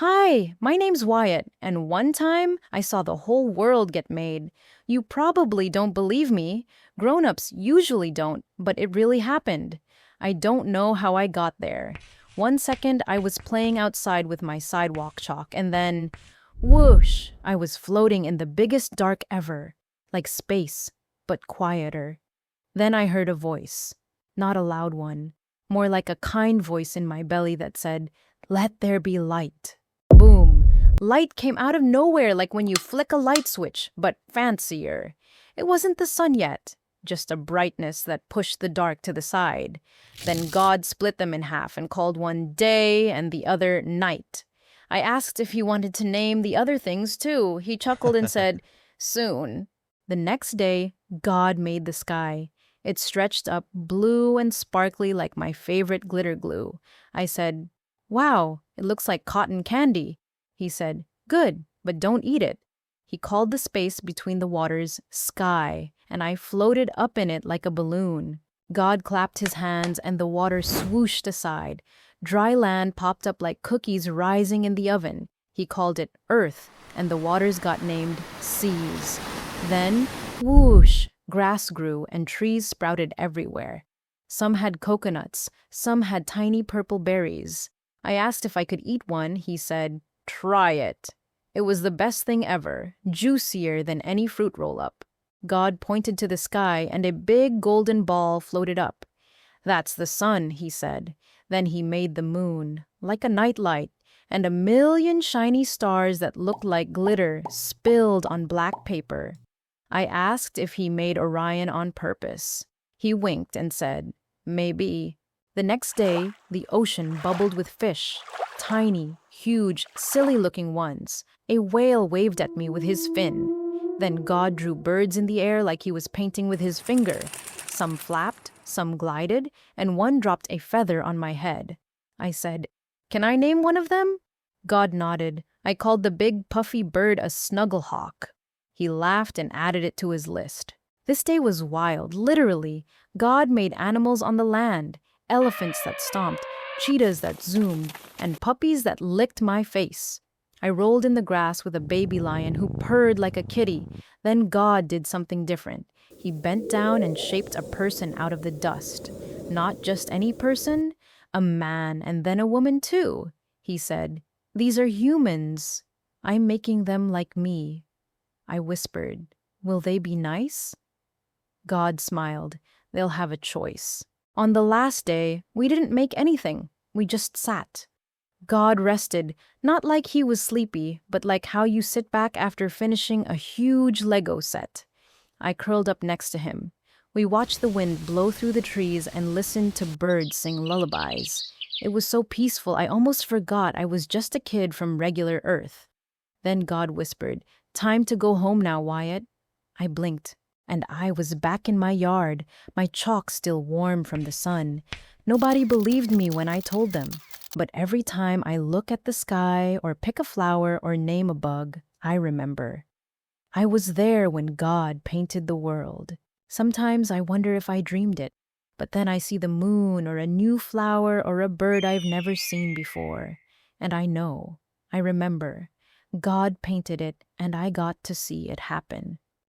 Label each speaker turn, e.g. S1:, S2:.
S1: Hi, my name's Wyatt, and one time I saw the whole world get made. You probably don't believe me. Grown-ups usually don't, but it really happened. I don't know how I got there. One second I was playing outside with my sidewalk chalk, and then, whoosh, I was floating in the biggest dark ever, like space, but quieter. Then I heard a voice, not a loud one, more like a kind voice in my belly that said, "Let there be light." Boom! Light came out of nowhere like when you flick a light switch, but fancier. It wasn't the sun yet, just a brightness that pushed the dark to the side. Then God split them in half and called one day and the other night. I asked if he wanted to name the other things too. He chuckled and said, "Soon." The next day, God made the sky. It stretched up blue and sparkly like my favorite glitter glue. I said, "Wow, it looks like cotton candy." He said, "Good, but don't eat it." He called the space between the waters sky, and I floated up in it like a balloon. God clapped his hands and the water swooshed aside. Dry land popped up like cookies rising in the oven. He called it earth, and the waters got named seas. Then, whoosh, grass grew and trees sprouted everywhere. Some had coconuts, some had tiny purple berries. I asked if I could eat one. He said, "Try it." It was the best thing ever, juicier than any fruit roll-up. God pointed to the sky and a big golden ball floated up. "That's the sun," he said. Then he made the moon, like a nightlight, and a million shiny stars that looked like glitter spilled on black paper. I asked if he made Orion on purpose. He winked and said, "Maybe." The next day, the ocean bubbled with fish. Tiny, huge, silly-looking ones. A whale waved at me with his fin. Then God drew birds in the air like he was painting with his finger. Some flapped, some glided, and one dropped a feather on my head. I said, "Can I name one of them?" God nodded. I called the big puffy bird a snugglehawk. He laughed and added it to his list. This day was wild, literally. God made animals on the land, elephants that stomped, cheetahs that zoomed, and puppies that licked my face. I rolled in the grass with a baby lion who purred like a kitty. Then God did something different. He bent down and shaped a person out of the dust. Not just any person, a man and then a woman too. He said, "These are humans. I'm making them like me." I whispered, "Will they be nice?" God smiled. "They'll have a choice." On the last day, we didn't make anything. We just sat. God rested, not like he was sleepy, but like how you sit back after finishing a huge Lego set. I curled up next to him. We watched the wind blow through the trees and listened to birds sing lullabies. It was so peaceful I almost forgot I was just a kid from regular Earth. Then God whispered, "Time to go home now, Wyatt." I blinked, and I was back in my yard, my chalk still warm from the sun. Nobody believed me when I told them, but every time I look at the sky or pick a flower or name a bug, I remember. I was there when God painted the world. Sometimes I wonder if I dreamed it, but then I see the moon or a new flower or a bird I've never seen before. And I know, I remember, God painted it and I got to see it happen.